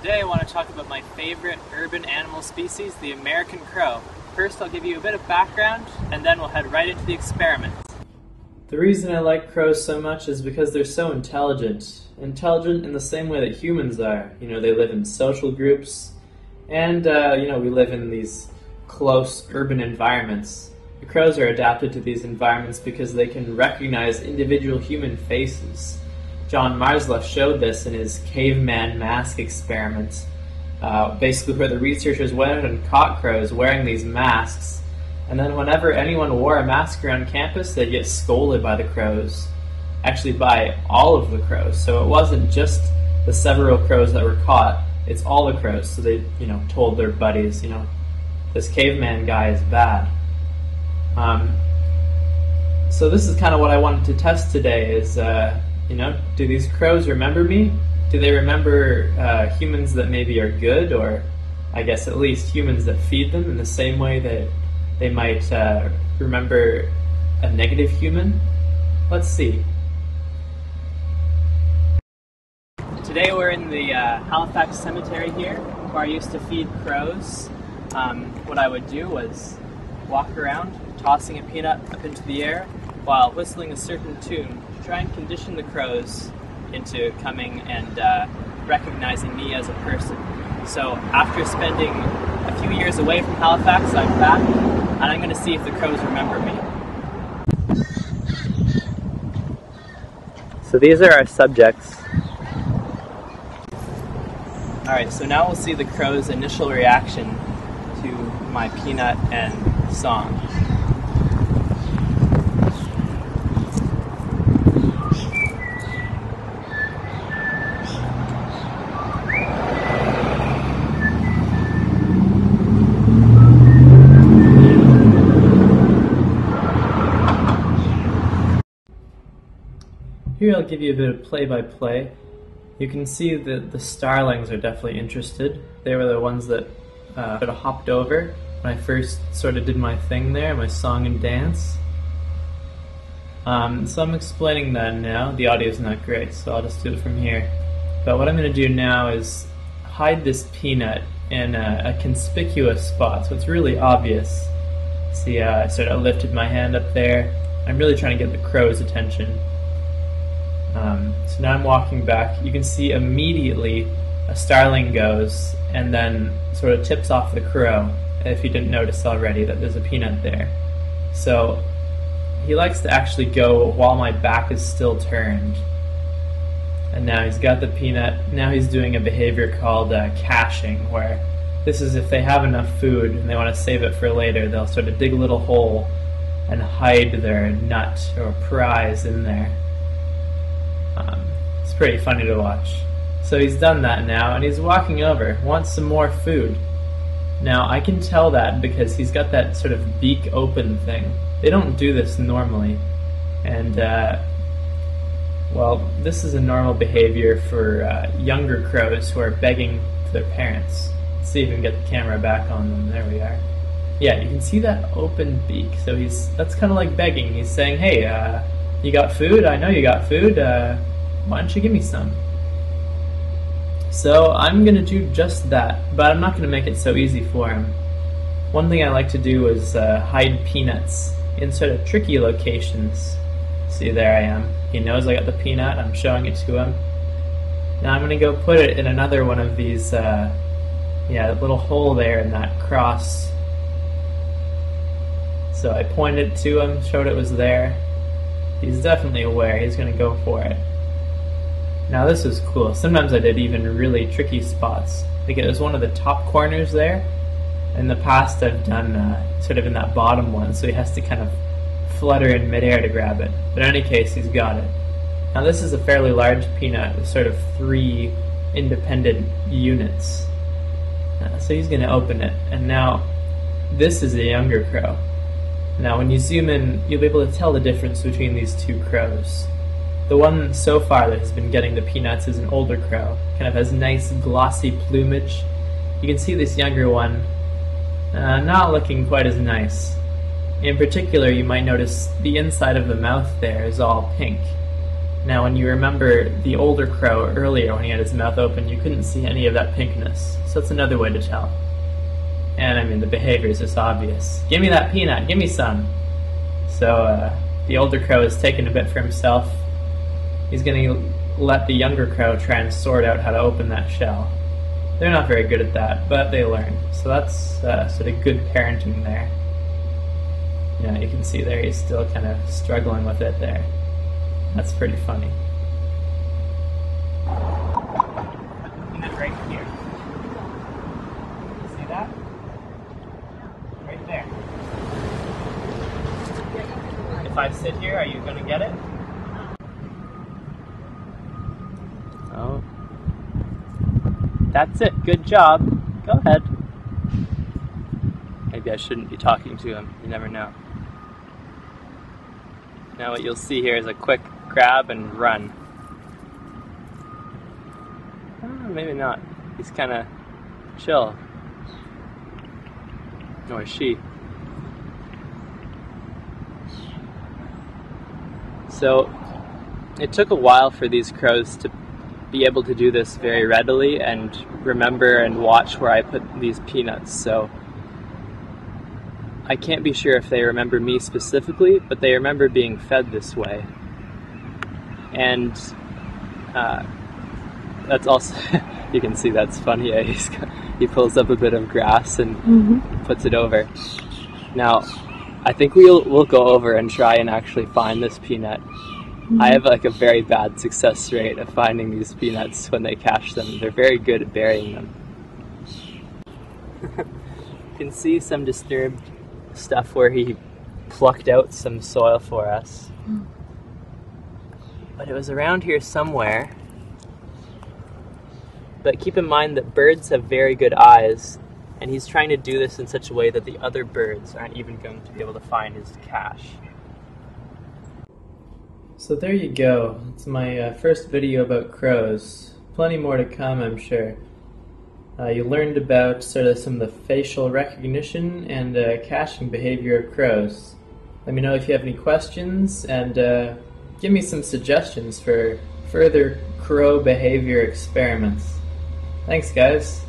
Today I want to talk about my favorite urban animal species, the American crow. First I'll give you a bit of background, and then we'll head right into the experiment. The reason I like crows so much is because they're so intelligent. Intelligent in the same way that humans are. You know, they live in social groups, and we live in these close urban environments. The crows are adapted to these environments because they can recognize individual human faces. John Marsla showed this in his caveman mask experiment, basically where the researchers went out and caught crows wearing these masks, and then whenever anyone wore a mask around campus, they'd get scolded by the crows, actually by all of the crows. So it wasn't just the several crows that were caught, it's all the crows. So they, told their buddies, this caveman guy is bad. So this is kind of what I wanted to test today is, do these crows remember me? Do they remember humans that maybe are good, or I guess at least humans that feed them in the same way that they might remember a negative human? Let's see. Today we're in the Halifax Cemetery here, where I used to feed crows. What I would do was walk around, tossing a peanut up into the air, while whistling a certain tune to try and condition the crows into coming and recognizing me as a person. So after spending a few years away from Halifax, I'm back, and I'm going to see if the crows remember me. So these are our subjects. Alright, so now we'll see the crows' initial reaction to my peanut and song. Here I'll give you a bit of play-by-play. You can see that the starlings are definitely interested. They were the ones that sort of hopped over when I first sort of did my thing there, my song and dance. So I'm explaining that now. The audio's not great, so I'll just do it from here. But what I'm going to do now is hide this peanut in a conspicuous spot, so it's really obvious. See, I sort of lifted my hand up there. I'm really trying to get the crow's attention. So now I'm walking back. You can see immediately a starling goes and then sort of tips off the crow, if you didn't notice already that there's a peanut there. So he likes to actually go while my back is still turned. And now he's got the peanut. Now he's doing a behavior called caching, where this is if they have enough food and they want to save it for later, they'll sort of dig a little hole and hide their nut or prize in there. It's pretty funny to watch. So he's done that now, and he's walking over, wants some more food. Now I can tell that because he's got that sort of beak open thing. They don't do this normally, and well, this is a normal behavior for younger crows who are begging for their parents. Let's see if we can get the camera back on them. There we are. Yeah, you can see that open beak. So that's kind of like begging. He's saying, hey, you got food? I know you got food. Why don't you give me some? So I'm going to do just that, but I'm not going to make it so easy for him. One thing I like to do is hide peanuts in sort of tricky locations. See, there I am. He knows I got the peanut. I'm showing it to him. Now I'm going to go put it in another one of these, a little hole there in that cross. So I pointed to him, showed it was there. He's definitely aware. He's going to go for it. Now this is cool. Sometimes I did even really tricky spots. Like it was one of the top corners there. In the past I've done sort of in that bottom one, so he has to kind of flutter in midair to grab it. But in any case, he's got it. Now this is a fairly large peanut with sort of 3 independent units. So he's going to open it. And now this is a younger crow. Now when you zoom in, you'll be able to tell the difference between these two crows. The one so far that has been getting the peanuts is an older crow. Kind of has nice glossy plumage. You can see this younger one not looking quite as nice. In particular, you might notice the inside of the mouth there is all pink. Now when you remember the older crow earlier when he had his mouth open, you couldn't see any of that pinkness. So that's another way to tell. And I mean, the behavior is just obvious. Give me that peanut, give me some. So the older crow is taking a bit for himself. He's going to let the younger crow try and sort out how to open that shell. They're not very good at that, but they learn. So that's sort of good parenting there. Yeah, you can see there he's still kind of struggling with it there. That's pretty funny. And then right here. See that? Right there. If I sit here, are you going to get it? Oh. That's it. Good job. Go ahead. Maybe I shouldn't be talking to him. You never know. Now what you'll see here is a quick grab and run. Maybe not. He's kind of chill. Or she. So it took a while for these crows to be able to do this very readily and remember and watch where I put these peanuts. So I can't be sure if they remember me specifically, but they remember being fed this way. And that's also, you can see that's funny. He pulls up a bit of grass and puts it over. Now, I think we'll go over and try and actually find this peanut. I have like a very bad success rate of finding these peanuts when they catch them. They're very good at burying them. You can see some disturbed stuff where he plucked out some soil for us. But it was around here somewhere. But keep in mind that birds have very good eyes, and he's trying to do this in such a way that the other birds aren't even going to be able to find his cache. So there you go. It's my first video about crows. Plenty more to come, I'm sure. You learned about sort of some of the facial recognition and caching behavior of crows. Let me know if you have any questions, and give me some suggestions for further crow behavior experiments. Thanks, guys.